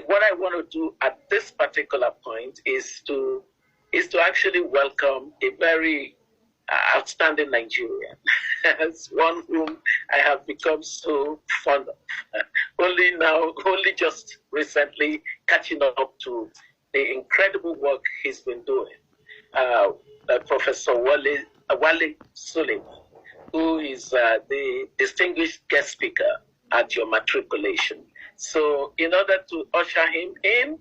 what I want to do at this particular point is to actually welcome a very outstanding Nigerian, as one whom I have become so fond of. Only just recently catching up to the incredible work he's been doing. Professor Wale Suleiman, who is the distinguished guest speaker at your matriculation. So in order to usher him in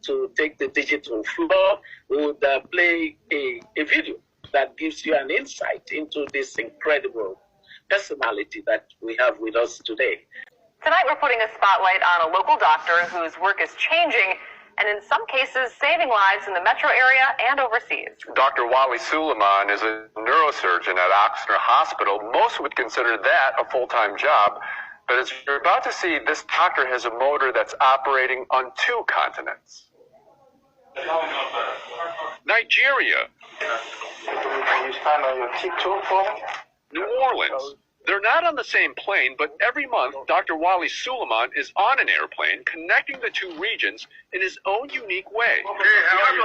to take the digital floor, we would play a video that gives you an insight into this incredible personality that we have with us today. Tonight we're putting a spotlight on a local doctor whose work is changing and in some cases saving lives in the metro area and overseas. Dr. Wale Suleiman is a neurosurgeon at Oxnard Hospital. Most would consider that a full-time job, but as you're about to see, this doctor has a motor that's operating on 2 continents. Nigeria. Can you stand on your tiptoe for me? New Orleans. They're not on the same plane, but every month, Dr. Wale Suleiman is on an airplane connecting the 2 regions in his own unique way. Hey, how are you?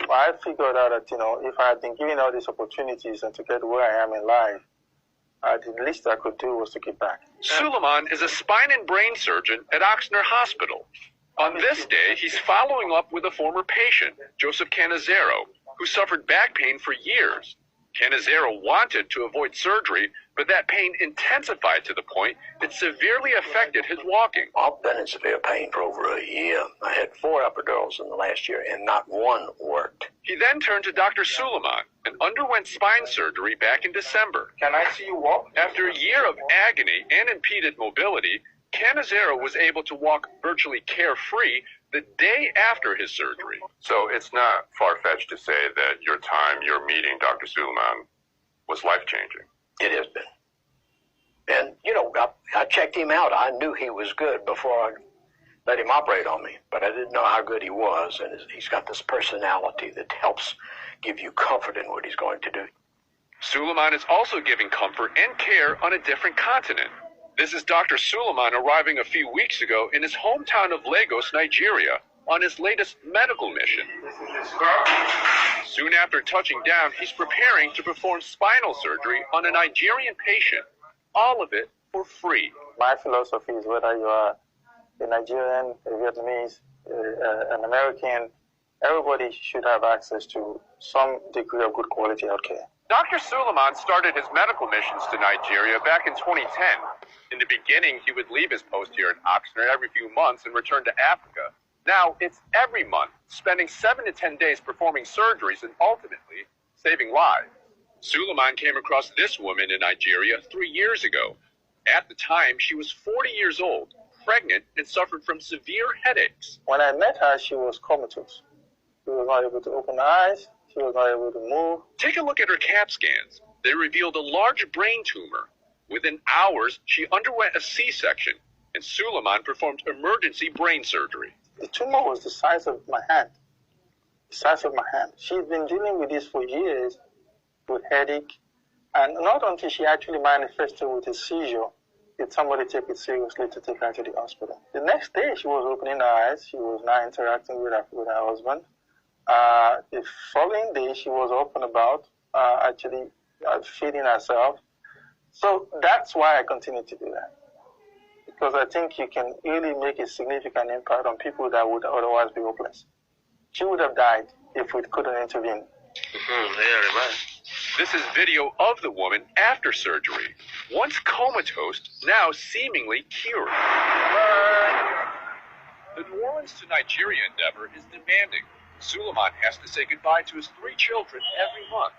I figured out that, if I had been given all these opportunities and to get where I am in life, the least I could do was to give back. Suleiman is a spine and brain surgeon at Oxnard Hospital. On this day, he's following up with a former patient, Joseph Canizero, who suffered back pain for years. Canizero wanted to avoid surgery, but that pain intensified to the point it severely affected his walking. I've been in severe pain for over a year. I had 4 epidurals in the last year, and not one worked. He then turned to Dr. Suleiman and underwent spine surgery back in December. Can I see you walk? After a year of agony and impeded mobility, Canizero was able to walk virtually carefree the day after his surgery. So it's not far-fetched to say that your meeting Dr. Suleiman was life-changing. It has been. And, I checked him out. I knew he was good before I let him operate on me, but I didn't know how good he was, and he's got this personality that helps give you comfort in what he's going to do. Suleiman is also giving comfort and care on a different continent. This is Dr. Suleiman arriving a few weeks ago in his hometown of Lagos, Nigeria, on his latest medical mission. Soon after touching down, he's preparing to perform spinal surgery on a Nigerian patient. All of it for free. My philosophy is whether you are a Nigerian, a Vietnamese, an American, everybody should have access to some degree of good quality healthcare. Dr. Suleiman started his medical missions to Nigeria back in 2010. In the beginning, he would leave his post here in Oxnard every few months and return to Africa. Now, it's every month, spending 7 to 10 days performing surgeries and ultimately saving lives. Suleiman came across this woman in Nigeria 3 years ago. At the time, she was 40 years old, pregnant, and suffered from severe headaches. When I met her, she was comatose. She was not able to open her eyes. She was not able to move. Take a look at her CAT scans. They revealed a large brain tumor. Within hours, she underwent a C-section, and Suleiman performed emergency brain surgery. The tumor was the size of my hand. The size of my hand. She's been dealing with this for years, with headache, and not until she actually manifested with a seizure did somebody take it seriously to take her to the hospital. The next day, she was opening her eyes. She was now interacting with her husband. The following day, she was up and about, actually feeding herself. So that's why I continue to do that. Because I think you can really make a significant impact on people that would otherwise be hopeless. She would have died if we couldn't intervene. This is video of the woman after surgery. Once comatose, now seemingly cured. The New Orleans to Nigeria endeavor is demanding. Suleiman has to say goodbye to his 3 children every month.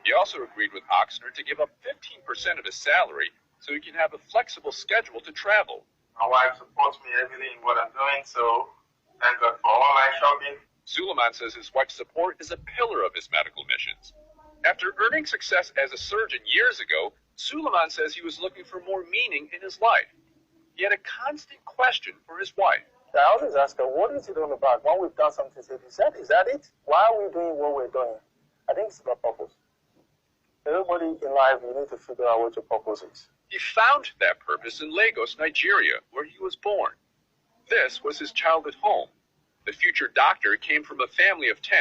He also agreed with Oxnard to give up 15% of his salary so he can have a flexible schedule to travel. My wife supports me everything in what I'm doing, so thank God for online shopping. Suleiman says his wife's support is a pillar of his medical missions. After earning success as a surgeon years ago, Suleiman says he was looking for more meaning in his life. He had a constant question for his wife. I always ask her, what is it all about? When we've done something, is that it? Why are we doing what we're doing? I think it's about purpose. Everybody in life, you need to figure out what your purpose is. He found that purpose in Lagos, Nigeria, where he was born. This this was his childhood home. The future doctor came from a family of 10,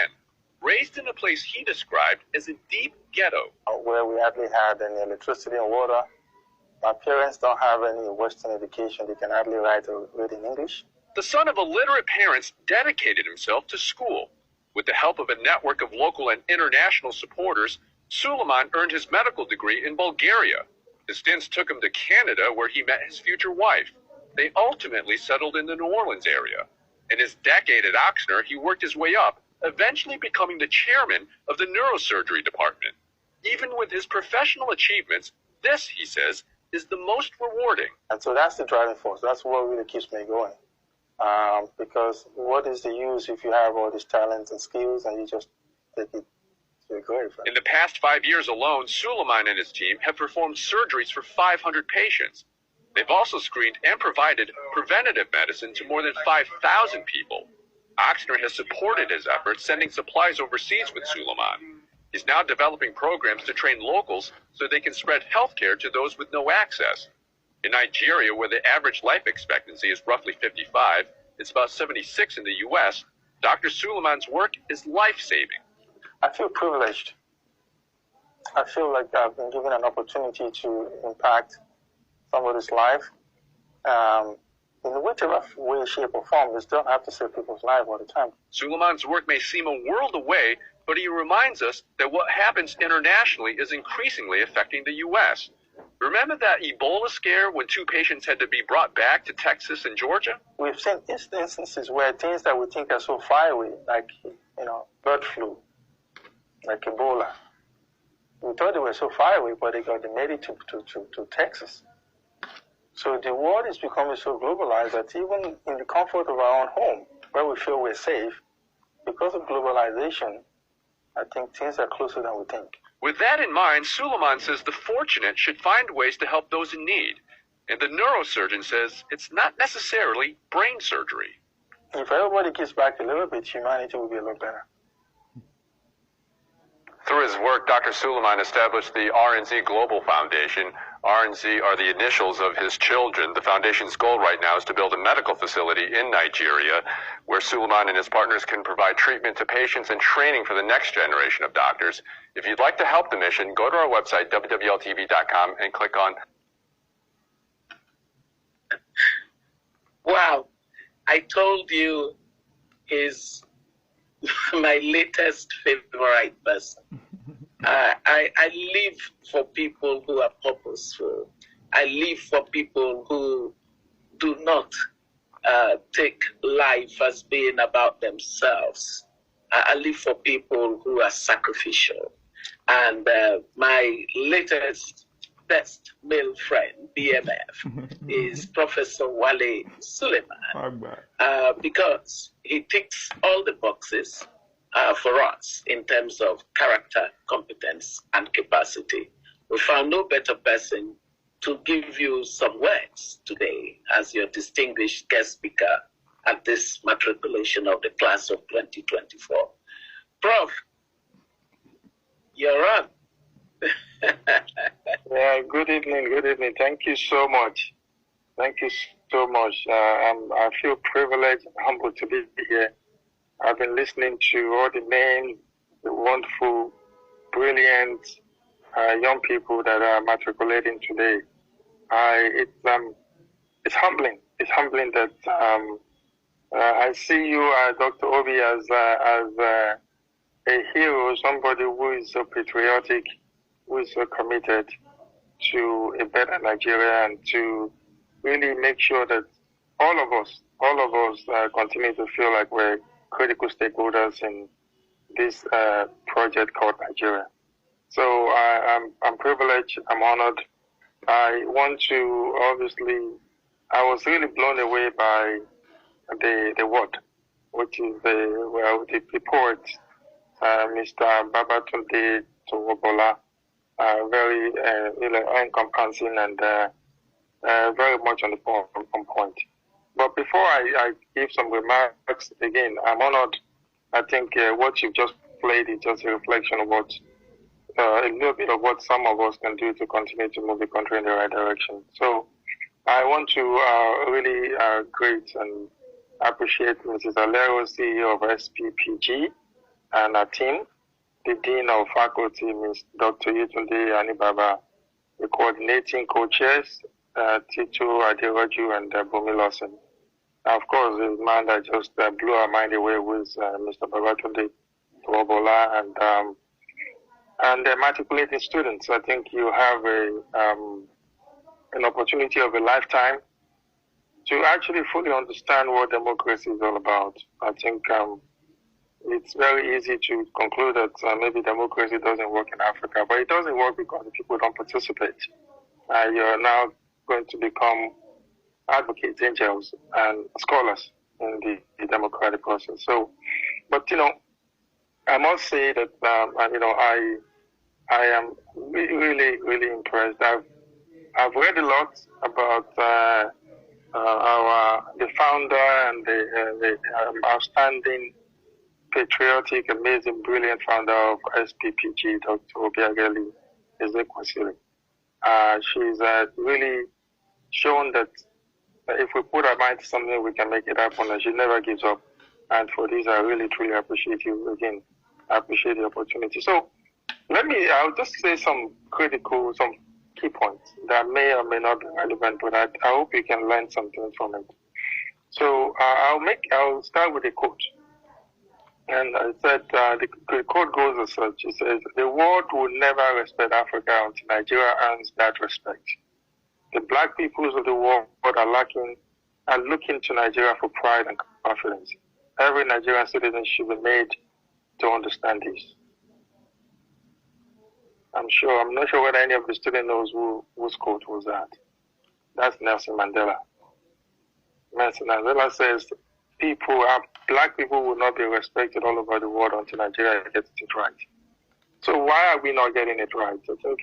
raised in a place he described as a deep ghetto. Where we hardly had any electricity and water. My parents don't have any Western education. They can hardly write or read in English. The son of illiterate parents dedicated himself to school. With the help of a network of local and international supporters, Suleiman earned his medical degree in Bulgaria. His stints took him to Canada, where he met his future wife. They ultimately settled in the New Orleans area. In his decade at Ochsner, he worked his way up, eventually becoming the chairman of the neurosurgery department. Even with his professional achievements, this, he says, is the most rewarding. And so that's the driving force. That's what really keeps me going. Because what is the use if you have all these talents and skills and you just take it to a grave? In the past 5 years alone, Suleiman and his team have performed surgeries for 500 patients. They've also screened and provided preventative medicine to more than 5,000 people. Ochsner has supported his efforts, sending supplies overseas with Suleiman. He's now developing programs to train locals so they can spread healthcare to those with no access. In Nigeria, where the average life expectancy is roughly 55, it's about 76 in the U.S., Dr. Suleiman's work is life-saving. I feel privileged. I feel like I've been given an opportunity to impact somebody's life in whichever way, shape, or form. We don't have to save people's lives all the time. Suleiman's work may seem a world away, but he reminds us that what happens internationally is increasingly affecting the U.S. Remember that Ebola scare when 2 patients had to be brought back to Texas and Georgia? We've seen instances where things that we think are so far away, like, bird flu, like Ebola. We thought they were so far away, but they made it to Texas. So the world is becoming so globalized that even in the comfort of our own home, where we feel we're safe, because of globalization, I think things are closer than we think. With that in mind, Suleiman says the fortunate should find ways to help those in need. And the neurosurgeon says it's not necessarily brain surgery. If everybody gives back a little bit, humanity will be a lot better. Through his work, Dr. Suleiman established the R&Z Global Foundation. R&Z are the initials of his children. The foundation's goal right now is to build a medical facility in Nigeria where Suleiman and his partners can provide treatment to patients and training for the next generation of doctors. If you'd like to help the mission, go to our website, WWLTV.com, and click on... Wow. I told you is my latest favorite person. I live for people who are purposeful. I live for people who do not take life as being about themselves. I live for people who are sacrificial. And my latest best male friend, BMF, is Professor Wale Suleiman, because he ticks all the boxes for us in terms of character, competence, and capacity. We found no better person to give you some words today as your distinguished guest speaker at this matriculation of the class of 2024. Prof, you're on. Yeah, good evening, good evening. Thank you so much. Thank you so much. I feel privileged and humbled to be here. I've been listening to all the names, the wonderful, brilliant young people that are matriculating today. It's humbling. It's humbling that I see you, Dr. Obi, as a hero, somebody who is so patriotic, who is so committed to a better Nigeria and to really make sure that all of us continue to feel like we're critical stakeholders in this project called Nigeria. So I'm privileged, I'm honored. I want to, obviously, I was really blown away by the word, which is the poet, Mr. Babatunde Towobola, very encompassing and very much on point. But before I give some remarks, again, I'm honored. I think what you've just played is just a reflection of what, a little bit of what some of us can do to continue to move the country in the right direction. So I want to really greet and appreciate Mrs. Alero, CEO of SPPG, and her team, the Dean of Faculty, Ms. Dr. Yetunde Anibaba, the coordinating co-chairs, Tito Aderoju and Bumi Lawson. Of course, the man that just blew our mind away was Mr. Babatunde Tuobola and the matriculating students. I think you have an opportunity of a lifetime to actually fully understand what democracy is all about. I think it's very easy to conclude that maybe democracy doesn't work in Africa, but it doesn't work because the people don't participate. You're now going to become advocates, angels, and scholars in the democratic process. So, but I must say that I am really, really impressed. I've read a lot about the founder and the outstanding, patriotic, amazing, brilliant founder of SPPG, Dr. Obiageli Ezekwesili. She's really shown that if we put our mind to something, we can make it happen, and she never gives up. And for this, I really, truly appreciate you. Again, I appreciate the opportunity. So I'll just say some key points that may or may not be relevant, but I hope you can learn something from it. So I'll start with a quote. And I said, the quote goes as such. It says, "The world will never respect Africa until Nigeria earns that respect. The black peoples of the world are looking to Nigeria for pride and confidence. Every Nigerian citizen should be made to understand this." I'm not sure whether any of the students knows whose quote was that. That's Nelson Mandela. Nelson Mandela says, black people will not be respected all over the world until Nigeria gets it right. So why are we not getting it right? I think,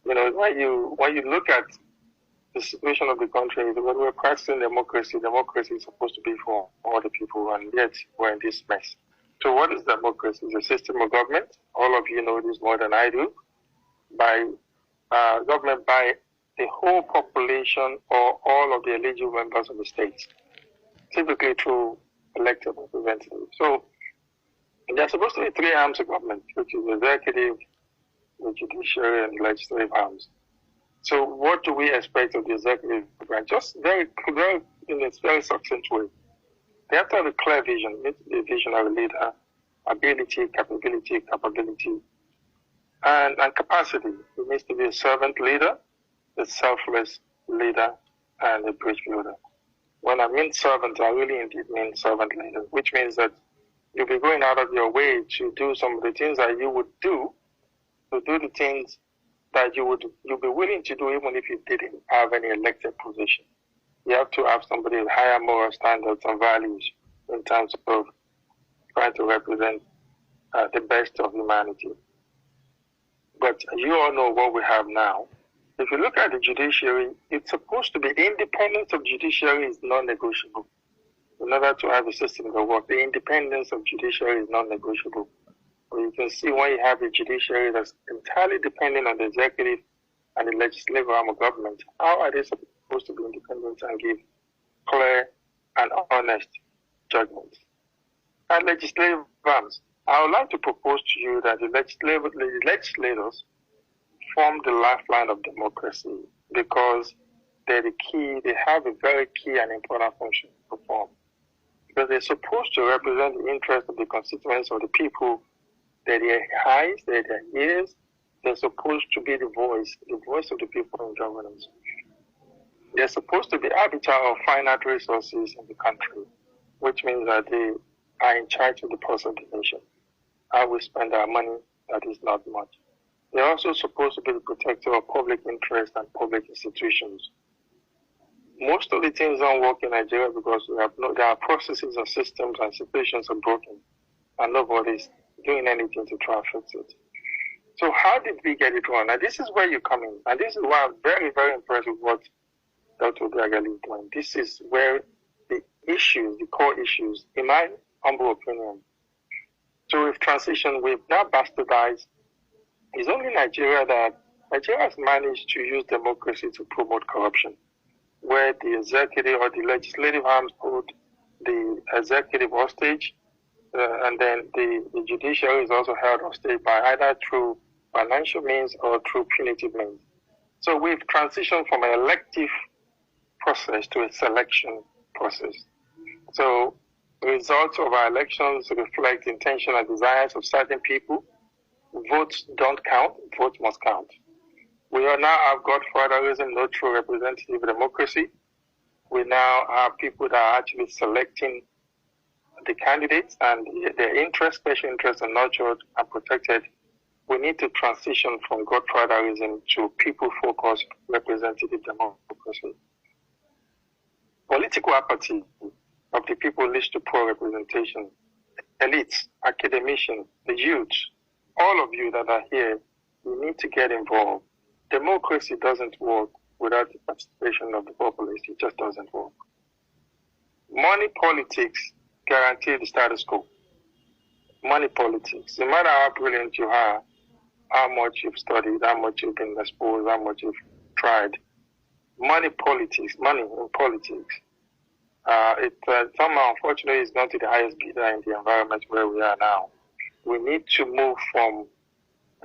when you look at the situation of the country, when we're practicing democracy is supposed to be for all the people, and yet we're in this mess. So what is democracy? It's a system of government. All of you know this more than I do. By government by the whole population or all of the eligible members of the state, typically through elected representatives. So there's supposed to be three arms of government, which is the executive, the judiciary, and the legislative arms. So what do we expect of the executive branch? Just very in a very succinct way. They have to have a clear vision, a visionary leader, ability, capability, and capacity. It needs to be a servant leader, a selfless leader, and a bridge builder. When I mean servant, I really indeed mean servant leader, which means that you'll be going out of your way to do some of the things that you would do, to do the things that you'll be willing to do even if you didn't have any elected position. You have to have somebody with higher moral standards and values in terms of trying to represent the best of humanity. But you all know what we have now. If you look at the judiciary, it's supposed to be, the independence of judiciary is non-negotiable. In order to have a system that works, the independence of judiciary is non-negotiable. But you can see when you have a judiciary that's entirely dependent on the executive and the legislative arm of government, how are they supposed to be independent and give clear and honest judgments? And legislative arms, I would like to propose to you that the legislators form the lifeline of democracy because they're the key, they have a very key and important function to perform. Because they're supposed to represent the interests of the constituents of the people. They're their eyes, they're their ears. They're supposed to be the voice of the people in governance. They're supposed to be arbiter of finite resources in the country, which means that they are in charge of the pulse of the nation. How we spend our money, that is not much. They're also supposed to be the protector of public interest and public institutions. Most of the things don't work in Nigeria because there are processes and systems and institutions are broken, and nobody's doing anything to try and fix it. So how did we get it wrong? And this is where you come in. And this is why I'm very, very impressed with what Dr. Obiageli is doing. This is where the core issues, in my humble opinion. So we've transitioned, we've now bastardized. It's only Nigeria has managed to use democracy to promote corruption, where the executive or the legislative arms hold the executive hostage, and then the judiciary is also held hostage by either through financial means or through punitive means. So we've transitioned from an elective process to a selection process. So the results of our elections reflect the intention and desires of certain people. Votes don't count, votes must count. We are now have godfatherism, no true representative democracy. We now have people that are actually selecting the candidates, and their interests, special interests, are nurtured and protected. We need to transition from godfatherism to people-focused representative democracy. Political apathy of the people leads to poor representation. Elites, academicians, the youth, all of you that are here, you need to get involved. Democracy doesn't work without the participation of the populace. It just doesn't work. Money politics guarantee the status quo. Money politics. No matter how brilliant you are, how much you've studied, how much you've been exposed, how much you've tried, money politics, money in politics, somehow, unfortunately, is not to the highest bidder in the environment where we are now. We need to move from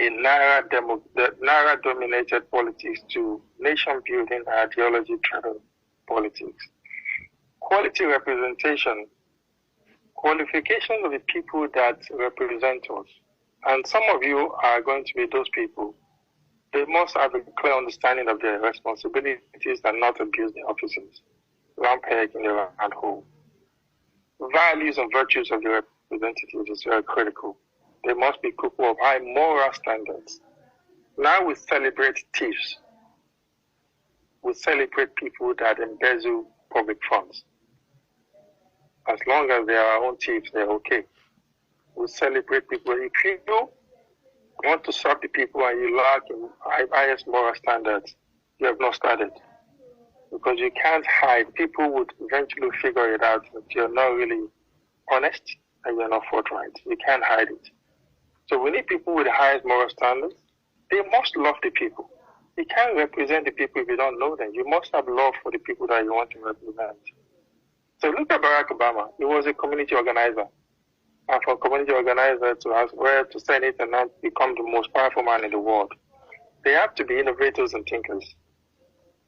a Naira-dominated politics to nation-building, ideology-driven politics. Quality representation, qualifications of the people that represent us. And some of you are going to be those people. They must have a clear understanding of their responsibilities and not abuse the offices. Round peg in the round hole. Values and virtues of the representatives is very critical. They must be people of high moral standards. Now we celebrate thieves. We celebrate people that embezzle public funds. As long as they are our own thieves, they're okay. We celebrate people. If you want to serve the people and you lack highest moral standards, you have not started. Because you can't hide. People would eventually figure it out that you're not really honest and you're not forthright. You can't hide it. So we need people with the highest moral standards. They must love the people. You can't represent the people if you don't know them. You must have love for the people that you want to represent. So look at Barack Obama. He was a community organizer. And from community organizer to ask where to Senate and now become the most powerful man in the world. They have to be innovators and thinkers.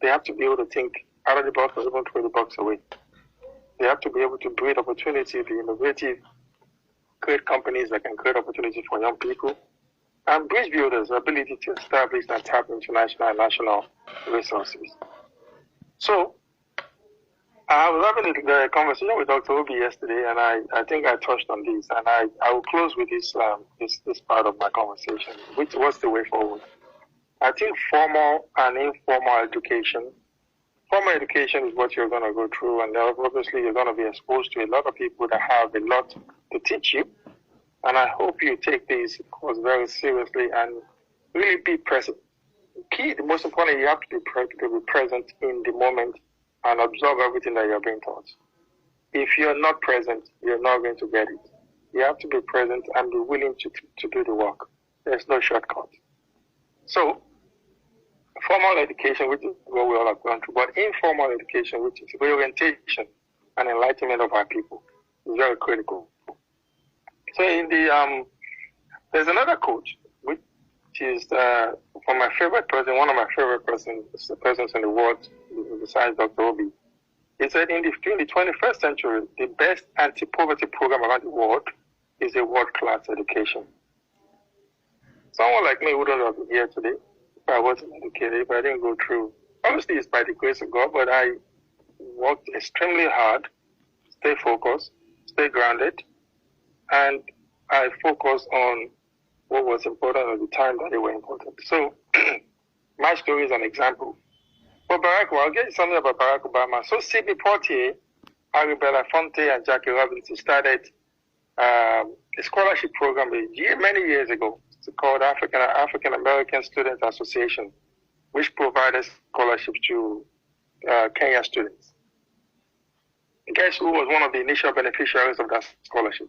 They have to be able to think out of the box or even throw the box away. They have to be able to create opportunity, be innovative, create companies that can create opportunity for young people, and bridge builders' ability to establish and tap international and national resources. So, I was having a conversation with Dr. Obi yesterday, and I think I touched on this, and I will close with this part of my conversation, which was the way forward. I think formal and informal education. Formal education is what you're going to go through, and obviously you're going to be exposed to a lot of people that have a lot to teach you. And I hope you take this course very seriously and really be present. The most important, you have to be present in the moment and absorb everything that you're being taught. If you're not present, you're not going to get it. You have to be present and be willing to do the work. There's no shortcut. So, formal education, which is what we all have gone through, but informal education, which is reorientation and enlightenment of our people, is very critical. So in the there's another quote, which is from my favorite person, one of my favorite persons in the world, besides Dr. Obi. He said, in the 21st century, the best anti-poverty program around the world is a world-class education. Someone like me wouldn't have been here today if I wasn't educated, if I didn't go through. Obviously, it's by the grace of God, but I worked extremely hard, stay focused, stay grounded, and I focused on what was important at the time that they were important. So, my story is an example. For Barack, I'll get you something about Barack Obama. So, Sidney Poitier, Harry Belafonte, and Jackie Robinson started a scholarship program many years ago. It's called African American Students Association, which provided scholarships to Kenya students. Guess who was one of the initial beneficiaries of that scholarship?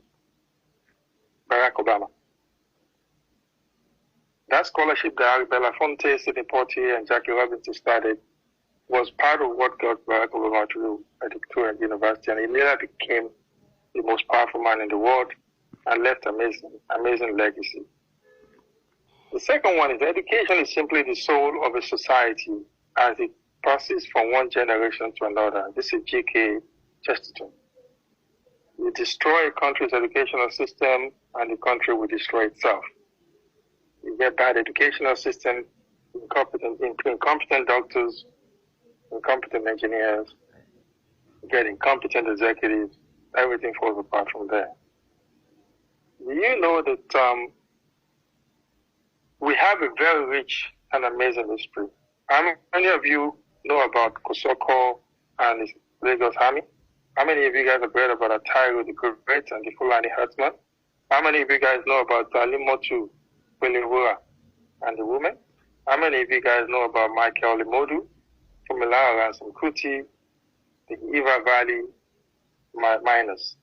Barack Obama. That scholarship that Harry Belafonte, Sidney Poitier, and Jackie Robinson started was part of what got Barack Obama to Victoria University, and he later became the most powerful man in the world and left amazing legacy. The second one is education is simply the soul of a society as it passes from one generation to another. This is G.K. Chesterton. You destroy a country's educational system and the country will destroy itself. You get bad educational system, incompetent doctors, incompetent engineers, you get incompetent executives, everything falls apart from there. Do you know that we have a very rich and amazing history? How many of you know about Kosoko and his Lagos army? How many of you guys have read about Atairo the Great and the Fulani herdsman? How many of you guys know about Alimotu Pelewura and the women? How many of you guys know about Michael Limodu, Fumilara Ransom Kuti, the Iva Valley miners?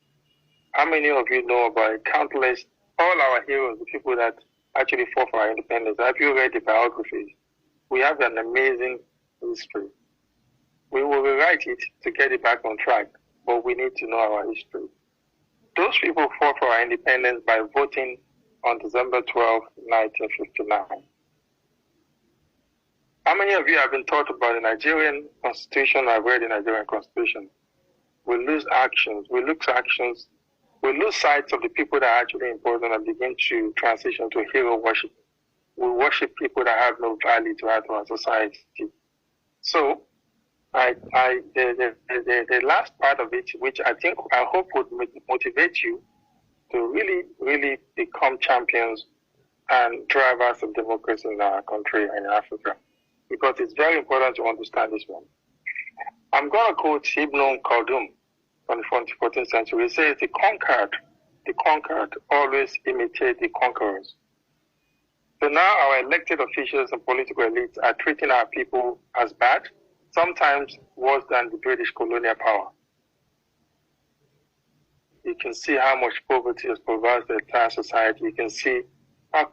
How many of you know about countless, all our heroes, the people that actually fought for our independence? Have you read the biographies? We have an amazing history. We will rewrite it to get it back on track, but we need to know our history. Those people fought for our independence by voting on December 12, 1959. How many of you have been taught about the Nigerian Constitution or read the Nigerian Constitution? We lose actions. We lose sight of the people that are actually important and begin to transition to hero worship. We worship people that have no value to add to our society. So, the last part of it, which I hope would motivate you to really, really become champions and drivers of democracy in our country and in Africa, because it's very important to understand this one. I'm going to quote Ibn Khaldun from the 14th century. He says, the conquered always imitate the conquerors. So now our elected officials and political elites are treating our people as bad, sometimes worse than the British colonial power. You can see how much poverty has pervaded the entire society. You can see how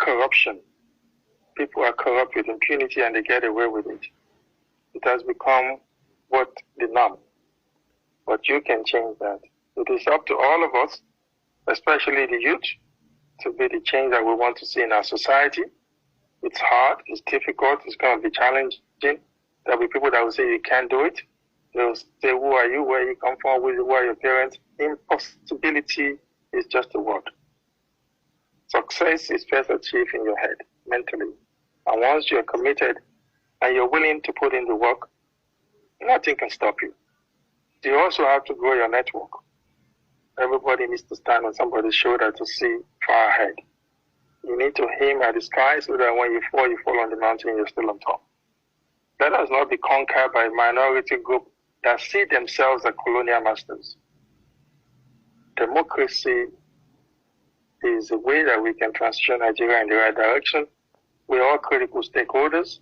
people are corrupt with impunity and they get away with it. It has become what the norm. But you can change that. It is up to all of us, especially the youth, to be the change that we want to see in our society. It's hard, it's difficult, it's going to be challenging. There'll be people that will say you can't do it. They'll say, who are you, where you come from, who are your parents? Impossibility is just a word. Success is first achieved in your head, mentally. And once you're committed and you're willing to put in the work, nothing can stop you. You also have to grow your network. Everybody needs to stand on somebody's shoulder to see far ahead. You need to aim at the sky so that when you fall on the mountain, you're still on top. Let us not be conquered by a minority group that see themselves as colonial masters. Democracy is a way that we can transition Nigeria in the right direction. We're all critical stakeholders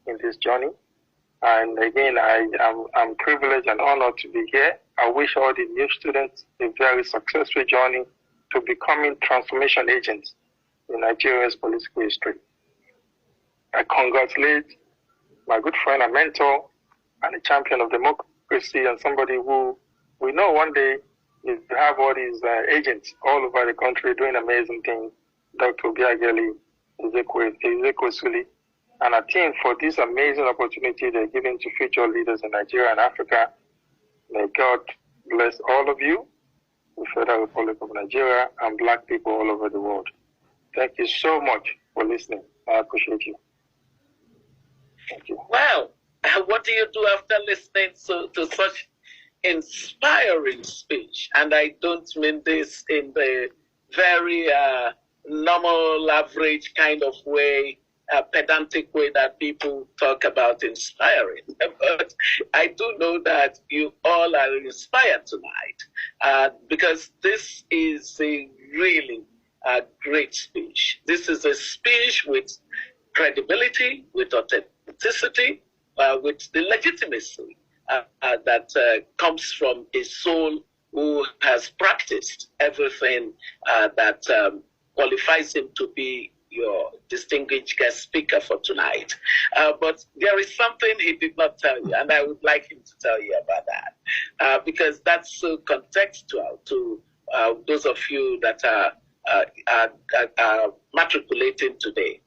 in this journey. And again, I'm privileged and honored to be here. I wish all the new students a very successful journey to becoming transformation agents in Nigeria's political history. I congratulate my good friend and mentor and a champion of democracy and somebody who we know one day is to have all these agents all over the country doing amazing things, Dr. Obiageli, Ezekiel Suli, and a team for this amazing opportunity they're giving to future leaders in Nigeria and Africa. May God bless all of you, the Federal Republic of Nigeria, and Black people all over the world. Thank you so much for listening. I appreciate you. Thank you. Wow. What do you do after listening to such inspiring speech? And I don't mean this in the very normal, average kind of way, pedantic way that people talk about inspiring. But I do know that you all are inspired tonight because this is a really great speech. This is a speech with credibility, with authenticity, with the legitimacy that comes from a soul who has practiced everything that qualifies him to be your distinguished guest speaker for tonight. But there is something he did not tell you, and I would like him to tell you about that, because that's so contextual to those of you that are matriculating today.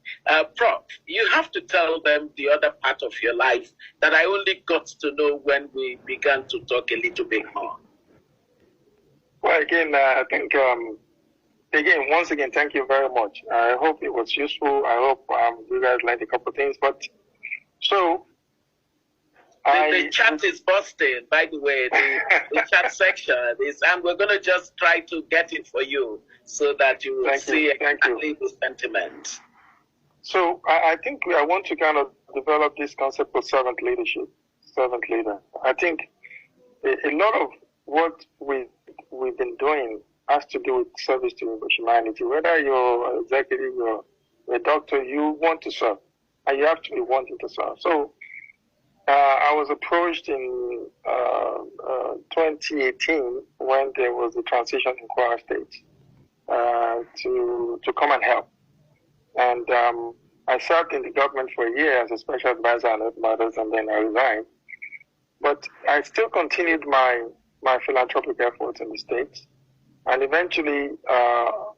Prof, you have to tell them the other part of your life that I only got to know when we began to talk a little bit more. Well, again, I think, once again, thank you very much. I hope it was useful. I hope you guys learned a couple of things. But so, the chat is busting, by the way. The chat section is, and we're going to just try to get it for you so that you will see exactly the sentiment. So I think I want to kind of develop this concept of servant leadership, servant leader. I think a lot of what we've been doing has to do with service to humanity. Whether you're an executive, you're a doctor, you want to serve, and you have to be wanting to serve. So I was approached in 2018 when there was a transition in Kwara State to come and help. And I served in the government for a year as a special advisor on Earth Matters, and then I resigned. But I still continued my philanthropic efforts in the States. And eventually,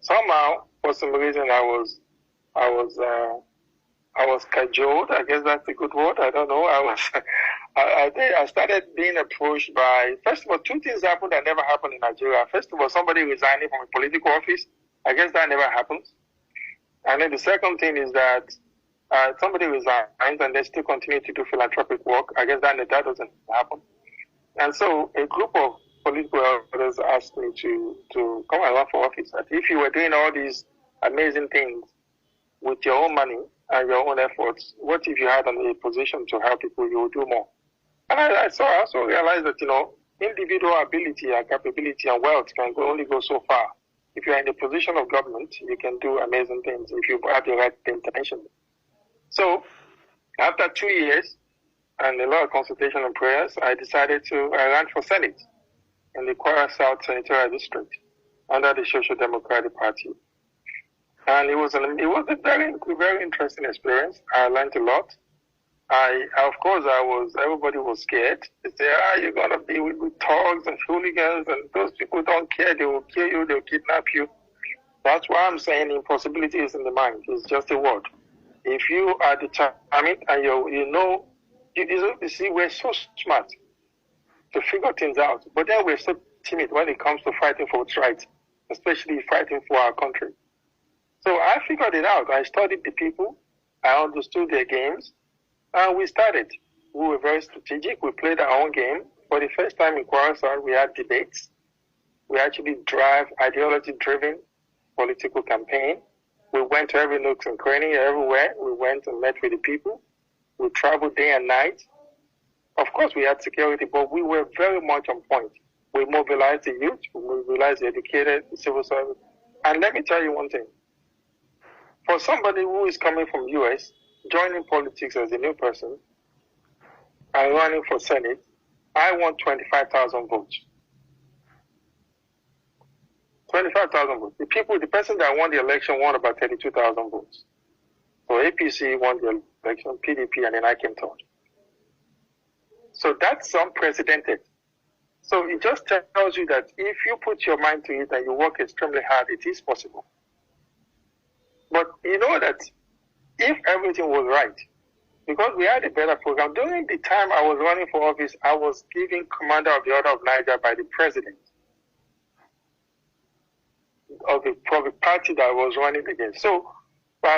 somehow, for some reason, I was cajoled. I guess that's a good word. I don't know. I started being approached by, first of all, two things happened that never happened in Nigeria. First of all, somebody resigning from a political office. I guess that never happens. And then the second thing is that somebody resigns and they still continue to do philanthropic work. I guess that doesn't happen. And so a group of political elders asked me to come and run for office. That if you were doing all these amazing things with your own money and your own efforts, what if you had a position to help people, you would do more? And I also realized that, individual ability and capability and wealth can only go so far. If you're in a position of government, you can do amazing things if you have the right intention. So after 2 years and a lot of consultation and prayers, I ran for Senate in the Kwara South Senatorial District under the Social Democratic Party. And it was a very, very interesting experience. I learned a lot. Everybody was scared. They said, you're going to be with thugs and hooligans, and those people don't care. They will kill you. They'll kidnap you. That's why I'm saying impossibility is in the mind. It's just a word. If you are determined and you see, we're so smart to figure things out, but then we're so timid when it comes to fighting for what's right, especially fighting for our country. So I figured it out. I studied the people. I understood their games. And we started. We were very strategic. We played our own game. For the first time in Kwara South, we had debates. We actually drive ideology-driven political campaign. We went to every nook and cranny, everywhere. We went and met with the people. We traveled day and night. Of course, we had security, but we were very much on point. We mobilized the youth. We mobilized the educated, the civil service. And let me tell you one thing. For somebody who is coming from U.S., joining politics as a new person and running for Senate, I want 25,000 votes. 25,000 votes. The person that won the election won about 32,000 votes. So APC won the election, PDP, and then I came third. So that's unprecedented. So it just tells you that if you put your mind to it and you work extremely hard, it is possible. But you know that if everything was right, because we had a better program, during the time I was running for office, I was given Commander of the Order of Niger by the president of the party that I was running against. So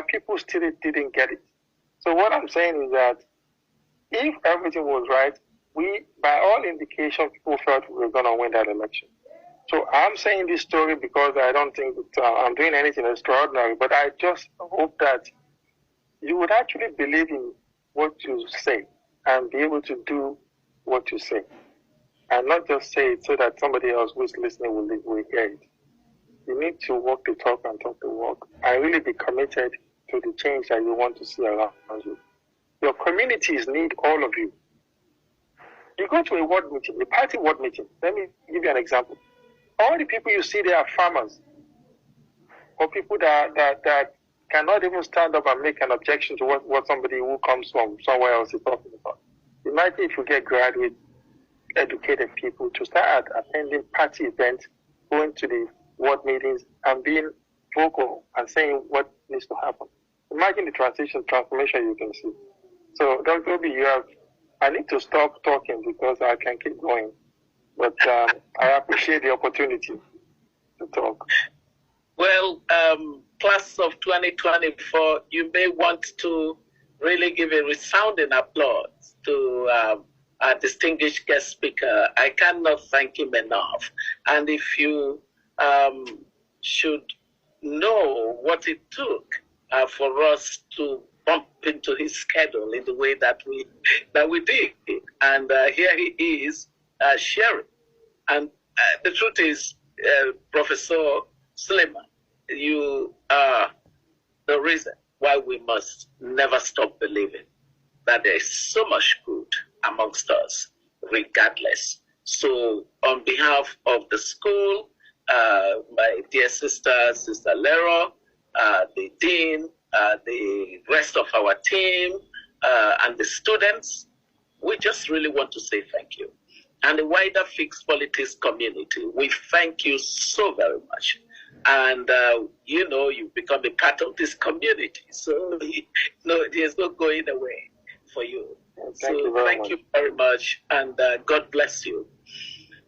people still didn't get it. So what I'm saying is that if everything was right, by all indication, people felt we were going to win that election. So I'm saying this story because I don't think that I'm doing anything extraordinary, but I just hope that you would actually believe in what you say and be able to do what you say. And not just say it so that somebody else who's listening will hear it. You need to walk the talk and talk the walk. And really be committed to the change that you want to see around you. Your communities need all of you. You go to a ward meeting, a party ward meeting. Let me give you an example. All the people you see there are farmers or people that cannot even stand up and make an objection to what somebody who comes from somewhere else is talking about. Imagine if you get graduate, educated people to start attending party events, going to the ward meetings, and being vocal and saying what needs to happen. Imagine the transformation you can see. So, Dr. Obi, I need to stop talking because I can keep going. But I appreciate the opportunity to talk. Well, class of 2024, you may want to really give a resounding applause to our distinguished guest speaker. I cannot thank him enough. And if you should know what it took for us to bump into his schedule in the way that we did, and here he is sharing. And the truth is, Professor Suleiman, you are the reason why we must never stop believing that there is so much good amongst us, regardless. So on behalf of the school, my dear sister Lero, the dean, the rest of our team, and the students, we just really want to say thank you. And the wider Fixed Politics community, we thank you so very much. And, you've become a part of this community. So, there's no going away for you. Thank you very much. And God bless you.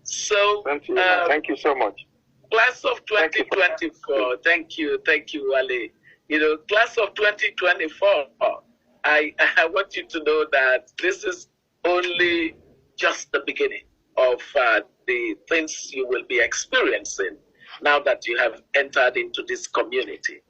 So, thank you so much. Class of 2024, thank you, Ali. Class of 2024, I want you to know that this is only just the beginning of the things you will be experiencing now that you have entered into this community.